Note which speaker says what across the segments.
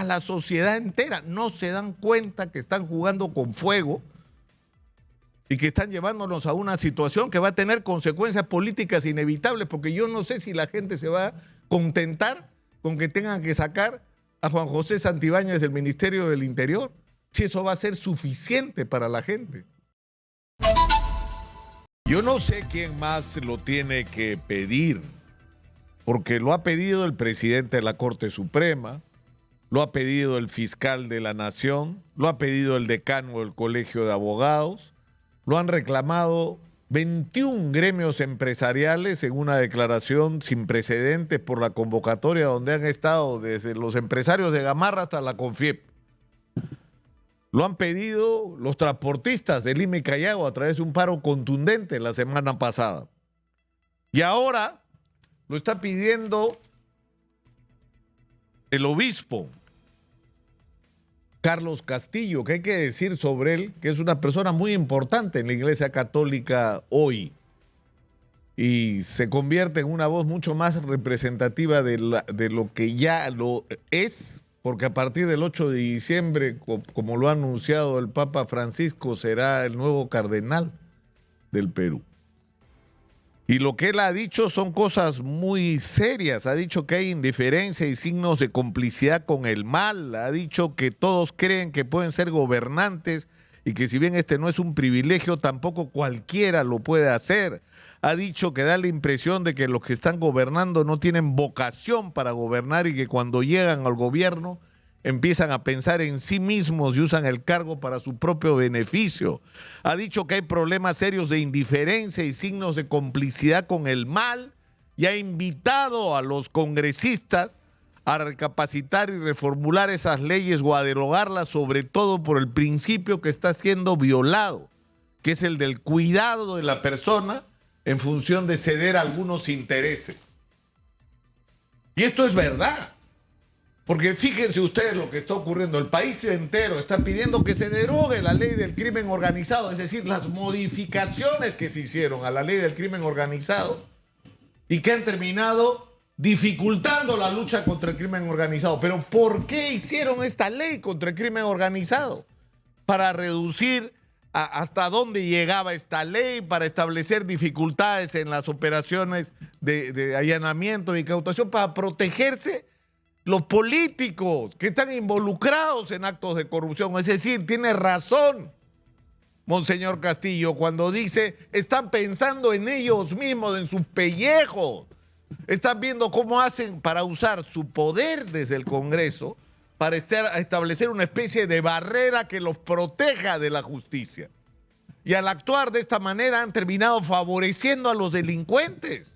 Speaker 1: la sociedad entera. No se dan cuenta que están jugando con fuego y que están llevándonos a una situación que va a tener consecuencias políticas inevitables, porque yo no sé si la gente se va a contentar con que tengan que sacar a Juan José Santibáñez del Ministerio del Interior, si eso va a ser suficiente para la gente. Yo no sé quién más lo tiene que pedir, porque lo ha pedido el presidente de la Corte Suprema, lo ha pedido el fiscal de la Nación, lo ha pedido el decano del Colegio de Abogados, lo han reclamado 21 gremios empresariales en una declaración sin precedentes por la convocatoria donde han estado desde los empresarios de Gamarra hasta la CONFIEP. Lo han pedido los transportistas de Lima y Callao a través de un paro contundente la semana pasada. Y ahora lo está pidiendo el obispo Carlos Castillo, que hay que decir sobre él que es una persona muy importante en la Iglesia Católica hoy y se convierte en una voz mucho más representativa de lo que ya lo es, porque a partir del 8 de diciembre, como lo ha anunciado el Papa Francisco, será el nuevo cardenal del Perú. Y lo que él ha dicho son cosas muy serias. Ha dicho que hay indiferencia y signos de complicidad con el mal. Ha dicho que todos creen que pueden ser gobernantes y que si bien este no es un privilegio, tampoco cualquiera lo puede hacer. Ha dicho que da la impresión de que los que están gobernando no tienen vocación para gobernar y que cuando llegan al gobierno empiezan a pensar en sí mismos y usan el cargo para su propio beneficio. Ha dicho que hay problemas serios de indiferencia y signos de complicidad con el mal y ha invitado a los congresistas a recapacitar y reformular esas leyes o a derogarlas, sobre todo por el principio que está siendo violado, que es el del cuidado de la persona en función de ceder a algunos intereses. Y esto es verdad. Porque fíjense ustedes lo que está ocurriendo. El país entero está pidiendo que se derogue la ley del crimen organizado, es decir, las modificaciones que se hicieron a la ley del crimen organizado y que han terminado dificultando la lucha contra el crimen organizado. Pero ¿por qué hicieron esta ley contra el crimen organizado? Para reducir hasta dónde llegaba esta ley, para establecer dificultades en las operaciones de allanamiento y incautación, para protegerse los políticos que están involucrados en actos de corrupción. Es decir, tiene razón Monseñor Castillo cuando dice, están pensando en ellos mismos, en sus pellejos. Están viendo cómo hacen para usar su poder desde el Congreso para establecer una especie de barrera que los proteja de la justicia. Y al actuar de esta manera han terminado favoreciendo a los delincuentes.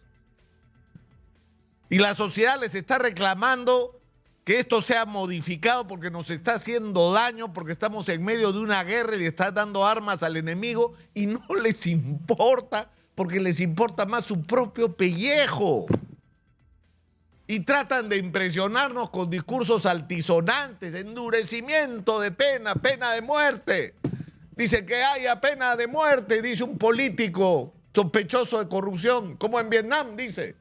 Speaker 1: Y la sociedad les está reclamando que esto sea modificado porque nos está haciendo daño, porque estamos en medio de una guerra y le están dando armas al enemigo y no les importa, porque les importa más su propio pellejo. Y tratan de impresionarnos con discursos altisonantes, endurecimiento de pena, pena de muerte. Dice que haya pena de muerte, dice un político sospechoso de corrupción, como en Vietnam, dice.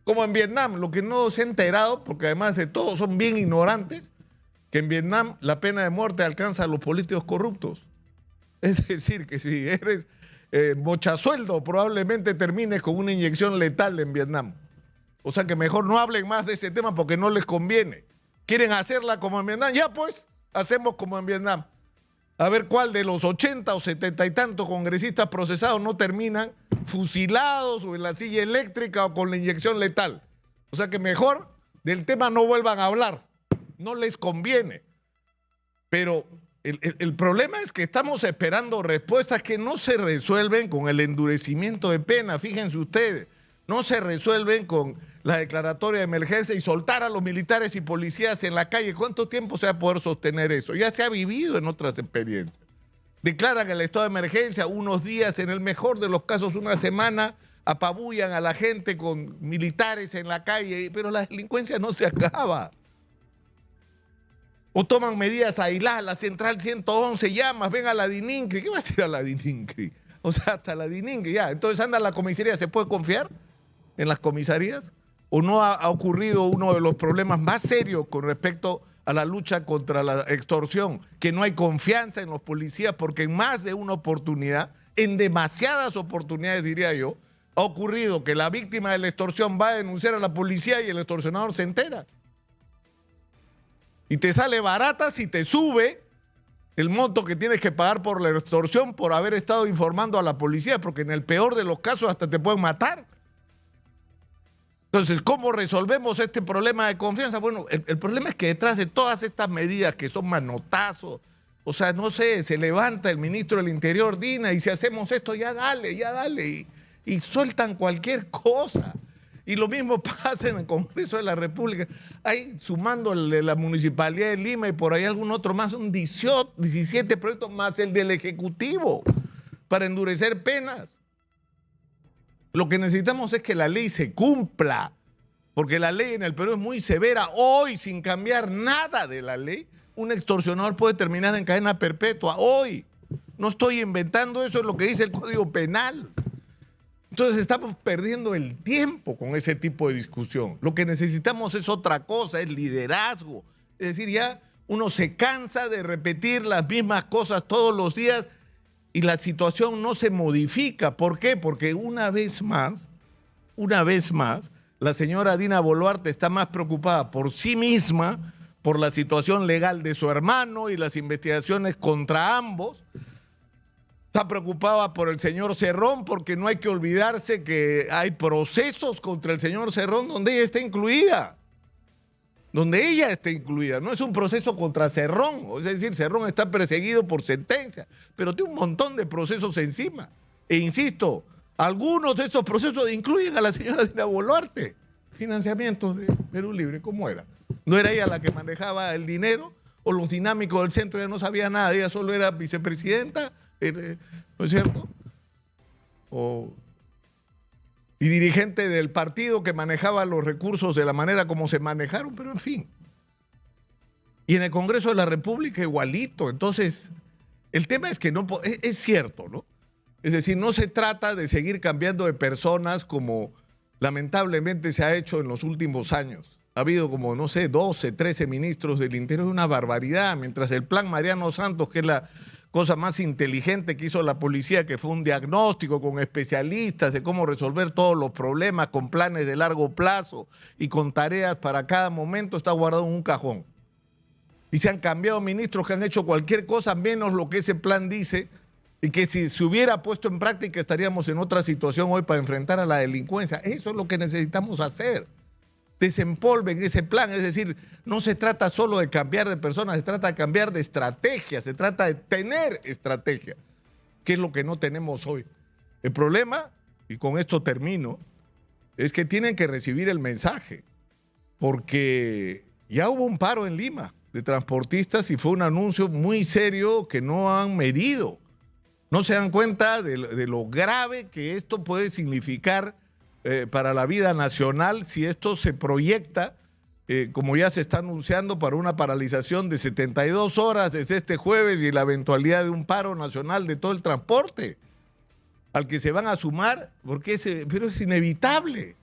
Speaker 1: Como en Vietnam, lo que no se ha enterado, porque además de todo son bien ignorantes, que en Vietnam la pena de muerte alcanza a los políticos corruptos. Es decir, que si eres mochasueldo, probablemente termines con una inyección letal en Vietnam. O sea que mejor no hablen más de ese tema porque no les conviene. ¿Quieren hacerla como en Vietnam? Ya pues, hacemos como en Vietnam. A ver cuál de los 80 o 70 y tantos congresistas procesados no terminan fusilados o en la silla eléctrica o con la inyección letal. O sea que mejor del tema no vuelvan a hablar. No les conviene. Pero el problema es que estamos esperando respuestas que no se resuelven con el endurecimiento de pena. Fíjense ustedes, no se resuelven con la declaratoria de emergencia y soltar a los militares y policías en la calle. ¿Cuánto tiempo se va a poder sostener eso? Ya se ha vivido en otras experiencias. Declaran el estado de emergencia unos días, en el mejor de los casos una semana, apabullan a la gente con militares en la calle, pero la delincuencia no se acaba. O toman medidas aisladas, la central 111 llamas, ven a la DININCRI. ¿Qué va a hacer a la DININCRI? O sea, hasta la DININCRI ya. Entonces anda la comisaría, ¿se puede confiar en las comisarías? ¿O no ha ocurrido uno de los problemas más serios con respecto a la lucha contra la extorsión, que no hay confianza en los policías, porque en más de una oportunidad, en demasiadas oportunidades diría yo, ha ocurrido que la víctima de la extorsión va a denunciar a la policía y el extorsionador se entera. Y te sale barata si te sube el monto que tienes que pagar por la extorsión por haber estado informando a la policía, porque en el peor de los casos hasta te pueden matar. Entonces, ¿cómo resolvemos este problema de confianza? Bueno, el problema es que detrás de todas estas medidas que son manotazos, o sea, no sé, se levanta el ministro del Interior, Dina, y si hacemos esto, ya dale, y sueltan cualquier cosa. Y lo mismo pasa en el Congreso de la República. Ahí, sumando el de la Municipalidad de Lima y por ahí algún otro más, son 17 proyectos más el del Ejecutivo para endurecer penas. Lo que necesitamos es que la ley se cumpla, porque la ley en el Perú es muy severa. Hoy, sin cambiar nada de la ley, un extorsionador puede terminar en cadena perpetua. Hoy. No estoy inventando eso, es lo que dice el Código Penal. Entonces estamos perdiendo el tiempo con ese tipo de discusión. Lo que necesitamos es otra cosa, es liderazgo. Es decir, ya uno se cansa de repetir las mismas cosas todos los días y la situación no se modifica. ¿Por qué? Porque una vez más, la señora Dina Boluarte está más preocupada por sí misma, por la situación legal de su hermano y las investigaciones contra ambos. Está preocupada por el señor Cerrón, porque no hay que olvidarse que hay procesos contra el señor Cerrón donde ella está incluida. No es un proceso contra Cerrón, es decir, Cerrón está perseguido por sentencia, pero tiene un montón de procesos encima. E insisto, algunos de estos procesos incluyen a la señora Dina Boluarte. Financiamiento de Perú Libre, ¿cómo era? ¿No era ella la que manejaba el dinero? ¿O los dinámicos del centro ya no sabía nada? Ella solo era vicepresidenta, ¿no es cierto? Y dirigente del partido que manejaba los recursos de la manera como se manejaron, pero en fin. Y en el Congreso de la República igualito. Entonces, el tema es que no es cierto, ¿no? Es decir, no se trata de seguir cambiando de personas como lamentablemente se ha hecho en los últimos años. Ha habido como, no sé, 12, 13 ministros del Interior, es una barbaridad, mientras el plan Mariano Santos, que es la cosa más inteligente que hizo la policía, que fue un diagnóstico con especialistas de cómo resolver todos los problemas, con planes de largo plazo y con tareas para cada momento, está guardado en un cajón. Y se han cambiado ministros que han hecho cualquier cosa menos lo que ese plan dice, y que si se hubiera puesto en práctica estaríamos en otra situación hoy para enfrentar a la delincuencia. Eso es lo que necesitamos hacer. Desempolven ese plan, es decir, no se trata solo de cambiar de personas, se trata de cambiar de estrategia, se trata de tener estrategia, que es lo que no tenemos hoy. El problema, y con esto termino, es que tienen que recibir el mensaje, porque ya hubo un paro en Lima de transportistas y fue un anuncio muy serio que no han medido. No se dan cuenta de lo grave que esto puede significar para la vida nacional si esto se proyecta, como ya se está anunciando, para una paralización de 72 horas desde este jueves y la eventualidad de un paro nacional de todo el transporte, al que se van a sumar, pero es inevitable.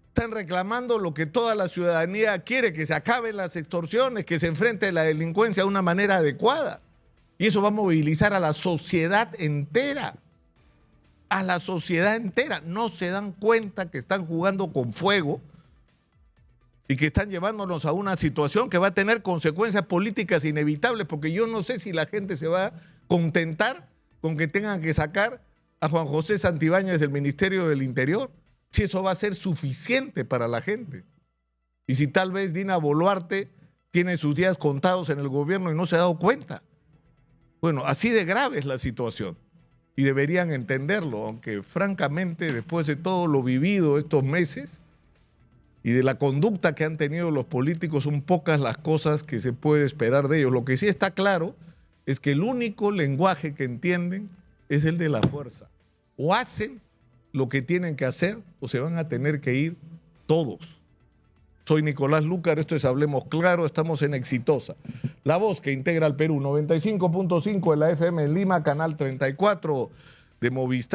Speaker 1: Están reclamando lo que toda la ciudadanía quiere, que se acaben las extorsiones, que se enfrente a la delincuencia de una manera adecuada. Y eso va a movilizar a la sociedad entera. A la sociedad entera. No se dan cuenta que están jugando con fuego y que están llevándonos a una situación que va a tener consecuencias políticas inevitables, porque yo no sé si la gente se va a contentar con que tengan que sacar a Juan José Santibáñez del Ministerio del Interior, si eso va a ser suficiente para la gente. Y si tal vez Dina Boluarte tiene sus días contados en el gobierno y no se ha dado cuenta. Bueno, así de grave es la situación y deberían entenderlo, aunque francamente después de todo lo vivido estos meses y de la conducta que han tenido los políticos, son pocas las cosas que se puede esperar de ellos. Lo que sí está claro es que el único lenguaje que entienden es el de la fuerza. O hacen lo que tienen que hacer o se van a tener que ir todos. Soy Nicolás Lúcar, esto es Hablemos Claro, estamos en Exitosa. La voz que integra al Perú, 95.5 de la FM en Lima, canal 34 de Movistar.